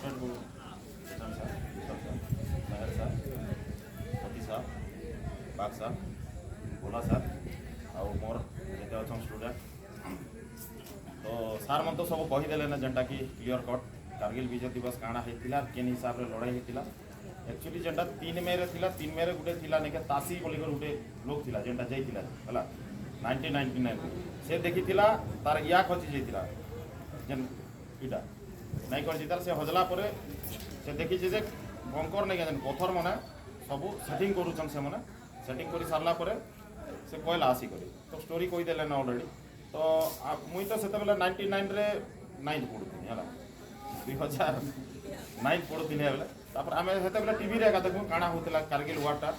respect କରୁ କିଷାନ sir, ବିଶ୍ୱର sir, Meher sir, ସତୀ ସାର୍, ବାଗ ସାର୍, ଭୋଲା ସାର୍ ଆଉ ମୋର ଯେତେ ଅଛନ୍ ଷ୍ଟୁଡେଣ୍ଟ ତ ସାର୍ ମାନେ ତ ସବୁ କହିଦେଲେ ନା ଯେନ୍ଟା କି କ୍ଲିୟର କଟ୍ कारगिल विजय दिवस काଣା ହେଇଥିଲା କେନ୍ ହିସାବରେ ଲଢ଼ାଇ ହେଇଥିଲା एक्चुअली जेनटा 3 मे रे थिला 3 मे रे गुटे थिला नेके तासी बोलिकर गुटे लोक थिला जेनटा जाइथिला हला 1999 से देखिथिला तार या खची जाइथिला जेन इटा नाइ कर जितार से हजला परे से देखि जे बंकर नै जेन पत्थर मने सबु सेटिंग करूछन से मने सेटिंग करी सारला परे से कहला आसी करी तो स्टोरी कहि देले ना ऑलरेडी तो मुई तो सेते बेला 99 रे 9th पढुथिनी हला 2009 पढुथिनी बेला तापर आमे हेते बेला टीवी रे देखु काଣା होतला कारगिल वारटा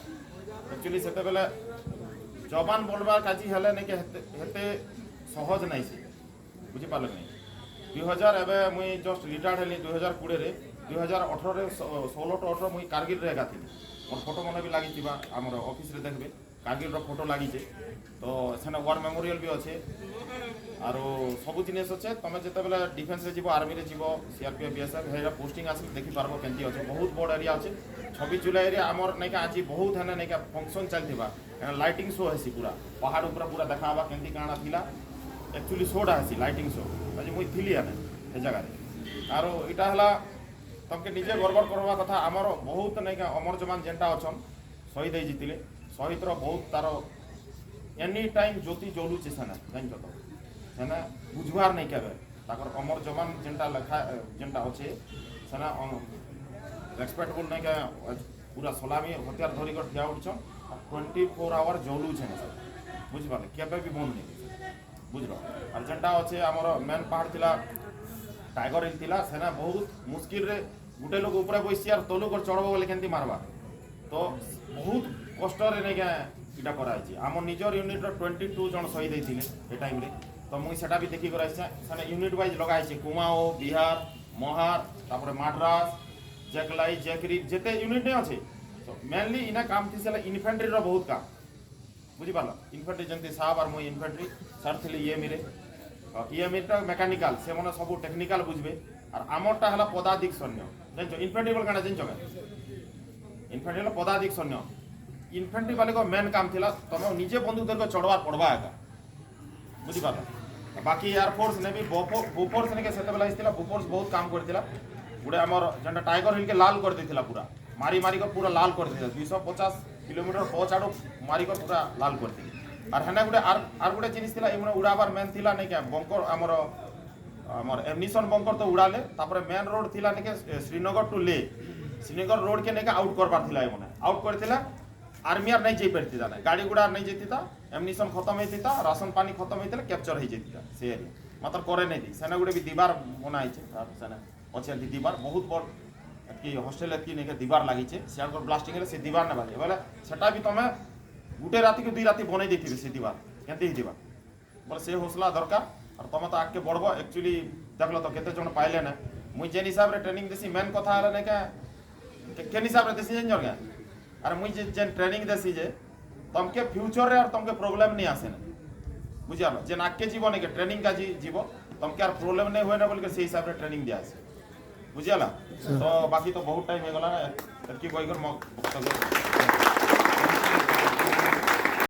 एक्चुअली सेते बेला जवान बोलबार काजी हेले नै के हेते सहज नै से बुझि पाले नै 2000 एबे मुई जस्ट रिटायर्ड हेली 2020 रे 2018 रे 16 to 18 मुई कारगिल रे गाथि मोर फोटो मने भी लागि थिबा हमर ऑफिस रे देखबे कारगिल रो फोटो लागि छे तो सेना वार मेमोरियल भी अच्छे आरो सब जिनिस अच्छे तुम जिते बेले डिफेन्स रे जीवो आर्मी रे जीवो सीआरपीएफ बीएसएफ हेरा पोस्टिंग आसी देखि पारबो केंती अच्छे बहुत बड़ एरिया अच्छे 26 जुलाई रे हमर नैका आज बहुत है नैका फंक्शन चलथिबा लाइटिंग शो हेसी पूरा पहाड़ ऊपर पूरा देखाबा केंती काଣା थिला एक्चुअली शोडा हेसी लाइटिंग शो आज मुई थिली आने हे जगह रे आरो इटा हला तमके निजे गड़बड़ करबा कथा हमर बहुत नैका अमर जवान जेंटा अछन शहीद हे जितिले शहीद रो बहुत तारो एनी टाइम ज्योति जलुचे सेना जान तो सेना बुझवार नहीं केबे ताकर अमर जवान जेंटा लखा जेंटा अच्छे सेना रेस्पेक्टेबल नहीं के पूरा सलामी हथियार धरी कर ठिया उठछन 24 आवर जलुचे ना बुझ पाले केबे भी बंद नहीं बुझलो और जेंटा अच्छे हमर मेन पहाड़ थिला टाइगर हिल थिला सेना बहुत मुश्किल रे गुटे लोग ऊपर बइसी यार तलु कर चढ़बो बोले केंती मारबा तो बहुत कष्ट रे नहीं के इटा कराई आम निजर यूनिट 22 जन शहीद होते ए टाइम रे तो मुई सेटा भी देखी कराई से यूनिट वाइज लगाई कुमाओ बिहार महार तापर माड्रास जेकलाई जेकरी जेते यूनिट नहीं अच्छे तो मेनली इना काम थी सेला इन्फेंट्री रो बहुत काम बुझी पाला इन्फेंट्री जंती साहब और मुई इन्फेंट्री सर थिले ये मेरे टा मेकानिकल से माने सब टेक्निकल बुझबे और आमरटा हला पदाधिक सैन्य जानछो इन्फेंट्री बोल काना जानछो इन्फेंट्री हला पदाधिक सैन्य इन्फेंट्री वाले को मेन काम थिला तुम निजे बंदूक धर चढ़वा पड़वा एका बुझी पाला बाकी एयरफोर्स ने भी बोफोर्स ने के सेते बेला आइथिला बोफोर्स बहुत काम करथिला गुडे हमर जंटा टाइगर हिल के लाल कर देथिला पूरा मारी मारी को पूरा लाल कर देथिला 250 किलोमीटर पहुंच आडो मारी को पूरा लाल कर दी और हेना गुडे आर गुडे जिनिस थिला इमने उड़ाबार मेन थिला नै के बंकर हमर एमनिशन बंकर तो उड़ाले तापर मेन रोड थिला नै के श्रीनगर टू ले श्रीनगर रोड के नै के आउट करबार थिला इमने आउट करथिला आर्मी आर नहीं जाई परती था गाड़ी गुड़ा नहीं जेतीता एमनिशन खत्म होता राशन पानी खत्म होता कैप्चर हो जेतीता से एरिया मतलब करे नहीं थी सेना गुड़े भी दीवार बना सेना अच्छे दीवार बहुत बड़ कि हॉस्टेल की नहीं दीवार लगी सियार ब्लास्टिंग से दीवार ना बाजे बोले सेटा भी तुम गुटे राति को 2 राति बनई देथिबे से दीवार केंती दीवार बोले से हौसला दरकार और तुम तो आगे बढ़बो एक्चुअली देखलो तो केते जण पाइले ना मुई जेन हिसाब रे ट्रेनिंग देसी मेन कथा हला ने के हिसाब रे देसी जन जरगा अरे मुझे जेन ट्रेनिंग देसी जे तुमके फ्यूचर रे और तुमके प्रॉब्लम नहीं आसे ना बुझियालो जेन आके जीवन के ट्रेनिंग का जीवो तुमके यार प्रॉब्लम नहीं होए ना बोल के से हिसाब रे ट्रेनिंग दिया आसे बुझियाला तो बाकी तो बहुत टाइम हो गला ना की कोई कर